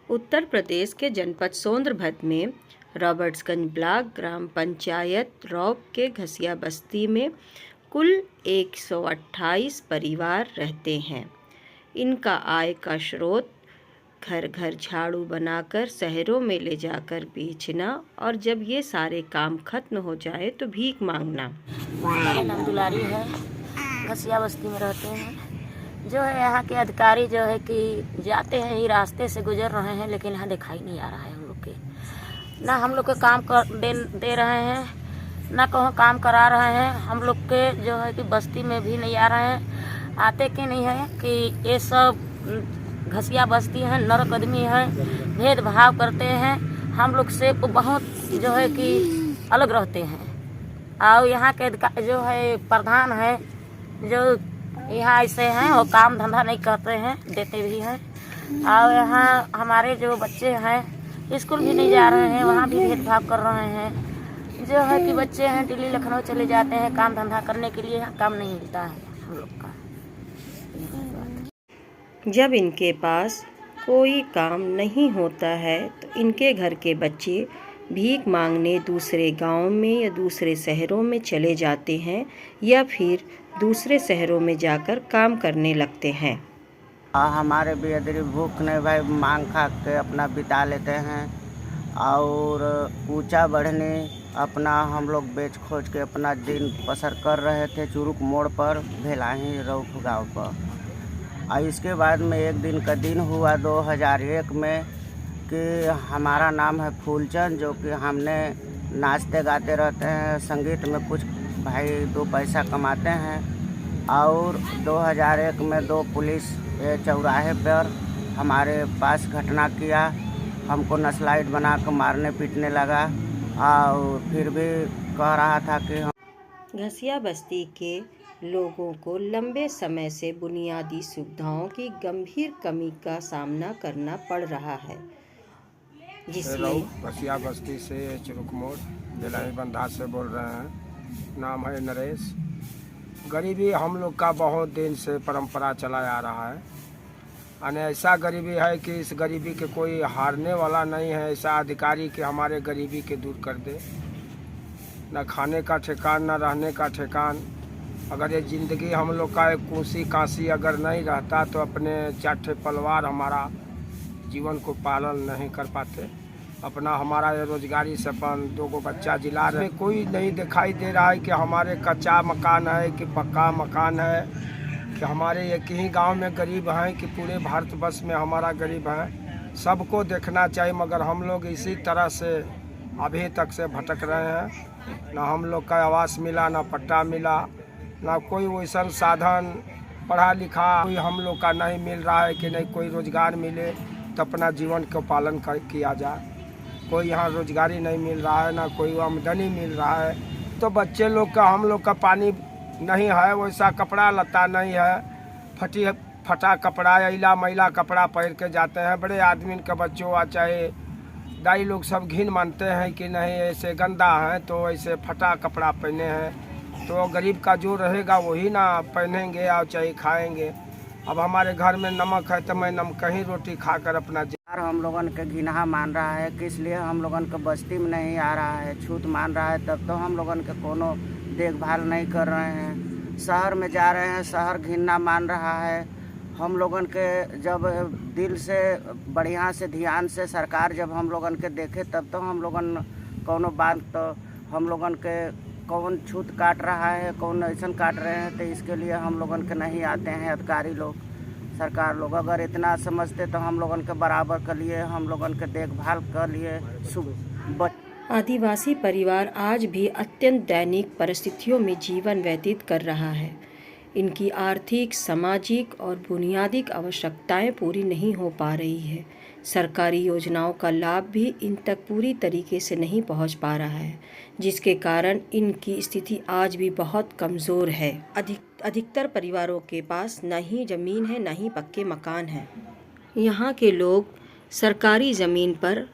उत्तर प्रदेश के जनपद सोनभद्र में रॉबर्ट्सगंज ब्लॉक ग्राम पंचायत रौब के घसिया बस्ती में कुल 128 परिवार रहते हैं। इनका आय का स्रोत घर घर झाड़ू बनाकर शहरों में ले जाकर बेचना और जब ये सारे काम खत्म हो जाए तो भीख मांगना। मेरा नाम दुलारी है, घसिया बस्ती में रहते हैं। जो है यहाँ के अधिकारी जो है कि जाते हैं ही रास्ते से गुजर रहे हैं, लेकिन यहाँ दिखाई नहीं आ रहा है हम लोग के। ना हम लोग के काम दे रहे हैं, ना कहीं काम करा रहे हैं। हम लोग के जो है कि बस्ती में भी नहीं आ रहे हैं। आते के नहीं है कि ये सब घसिया बस्ती है, नरक आदमी है, भेदभाव करते हैं। हम लोग से बहुत जो है कि अलग रहते हैं। और यहाँ के जो है प्रधान है, जो यहाँ ऐसे हैं, वो काम धंधा नहीं करते हैं, देते भी हैं। और यहाँ हमारे जो बच्चे हैं स्कूल भी नहीं जा रहे हैं, वहाँ भी भेदभाव कर रहे हैं। जो है कि बच्चे हैं दिल्ली लखनऊ चले जाते हैं काम धंधा करने के लिए, यहाँ काम नहीं मिलता है हम लोग का। जब इनके पास कोई काम नहीं होता है तो इनके घर के बच्चे भीख मांगने दूसरे गांव में या दूसरे शहरों में चले जाते हैं या फिर दूसरे शहरों में जाकर काम करने लगते हैं। हमारे बेदरी भूख नहीं भाई, मांग खा के अपना बिता लेते हैं। और ऊंचा बढ़ने अपना हम लोग बेच खोज के अपना दिन बसर कर रहे थे चुरुक मोड़ पर, भेलाही रऊफ गाँव पर। और इसके बाद में एक दिन का दिन हुआ 2001 में कि हमारा नाम है फूलचंद, जो कि हमने नाचते गाते रहते हैं, संगीत में कुछ भाई दो पैसा कमाते हैं। और 2001 में दो पुलिस चौराहे पर हमारे पास घटना किया, हमको नस्लाइट बना कर मारने पीटने लगा। और फिर भी कह रहा था कि घसिया बस्ती के लोगों को लंबे समय से बुनियादी सुविधाओं की गंभीर कमी का सामना करना पड़ रहा है, जिसमें घसिया बस्ती से चुरुक मोड़ बेलाही बंधा से बोल रहे हैं। नाम है नरेश। गरीबी हम लोग का बहुत दिन से परंपरा चला आ रहा है। यानी ऐसा गरीबी है कि इस गरीबी के कोई हारने वाला नहीं है। ऐसा अधिकारी कि हमारे गरीबी के दूर कर दे। न खाने का ठिकान, न रहने का ठिकान। अगर ये ज़िंदगी हम लोग का एक कुर्सी कांसी अगर नहीं रहता तो अपने चार परिवार हमारा जीवन को पालन नहीं कर पाते। अपना हमारा ये रोजगारी से अपन दो बच्चा जिला रहे, कोई नहीं दिखाई दे रहा है कि हमारे कच्चा मकान है कि पक्का मकान है, कि हमारे एक ही गांव में गरीब हैं कि पूरे भारतवर्ष में हमारा गरीब हैं। सबको देखना चाहिए, मगर हम लोग इसी तरह से अभी तक से भटक रहे हैं। ना हम लोग का आवास मिला, ना पट्टा मिला, ना कोई वैसा साधन पढ़ा लिखा कोई हम लोग का नहीं मिल रहा है कि नहीं कोई रोजगार मिले तो अपना जीवन को पालन किया जाए। कोई यहाँ रोजगारी नहीं मिल रहा है, ना कोई आमदनी मिल रहा है। तो बच्चे लोग का हम लोग का पानी नहीं है, वैसा कपड़ा लत्ता नहीं है, फटा कपड़ा इला मैला कपड़ा पहन के जाते हैं। बड़े आदमी के बच्चों आ चाहे दाई लोग सब घिन मानते हैं कि नहीं ऐसे गंदा है, तो ऐसे फटा कपड़ा पहने हैं। तो गरीब का जो रहेगा वही ना पहनेंगे और चाहे खाएंगे। अब हमारे घर में नमक है तो मैं नमक ही रोटी खाकर अपना हम लोगन के गिनहा मान रहा है कि इसलिए हम लोगन के बस्ती में नहीं आ रहा है, छूत मान रहा है। तब तो हम लोगन के कोनो देखभाल नहीं कर रहे हैं। शहर में जा रहे हैं, शहर घिनना मान रहा है। हम लोगन के जब दिल से बढ़िया से ध्यान से सरकार जब हम लोगन के देखे तब तो हम लोगन कोनो बात तो हम लोगन के कौन छूत काट रहा है, कौन ऐसा काट रहे हैं, तो इसके लिए हम लोगन के नहीं आते हैं अधिकारी लोग, सरकार लोग। अगर इतना समझते तो हम लोगन के बराबर कर लिए, हम लोगन के देखभाल कर लिए। आदिवासी परिवार आज भी अत्यंत दैनिक परिस्थितियों में जीवन व्यतीत कर रहा है। इनकी आर्थिक, सामाजिक और बुनियादी आवश्यकताएं पूरी नहीं हो पा रही है। सरकारी योजनाओं का लाभ भी इन तक पूरी तरीके से नहीं पहुंच पा रहा है, जिसके कारण इनकी स्थिति आज भी बहुत कमज़ोर है। अधिकतर परिवारों के पास न ही ज़मीन है, न ही पक्के मकान हैं। यहाँ के लोग सरकारी ज़मीन पर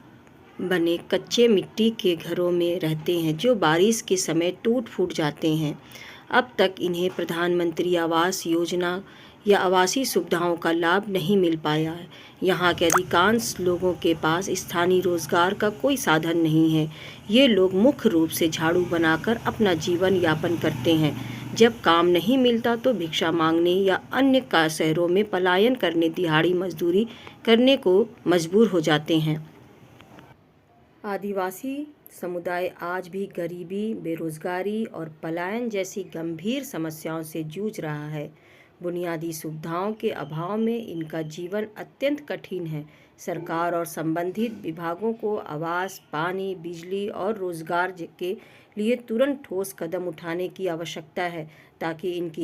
बने कच्चे मिट्टी के घरों में रहते हैं, जो बारिश के समय टूट फूट जाते हैं। अब तक इन्हें प्रधानमंत्री आवास योजना या आवासीय सुविधाओं का लाभ नहीं मिल पाया है। यहाँ के अधिकांश लोगों के पास स्थानीय रोजगार का कोई साधन नहीं है। ये लोग मुख्य रूप से झाड़ू बनाकर अपना जीवन यापन करते हैं। जब काम नहीं मिलता तो भिक्षा मांगने या अन्य का शहरों में पलायन करने, दिहाड़ी मजदूरी करने को मजबूर हो जाते हैं। आदिवासी समुदाय आज भी गरीबी, बेरोजगारी और पलायन जैसी गंभीर समस्याओं से जूझ रहा है। बुनियादी सुविधाओं के अभाव में इनका जीवन अत्यंत कठिन है। सरकार और संबंधित विभागों को आवास, पानी, बिजली और रोजगार के लिए तुरंत ठोस कदम उठाने की आवश्यकता है ताकि इनकी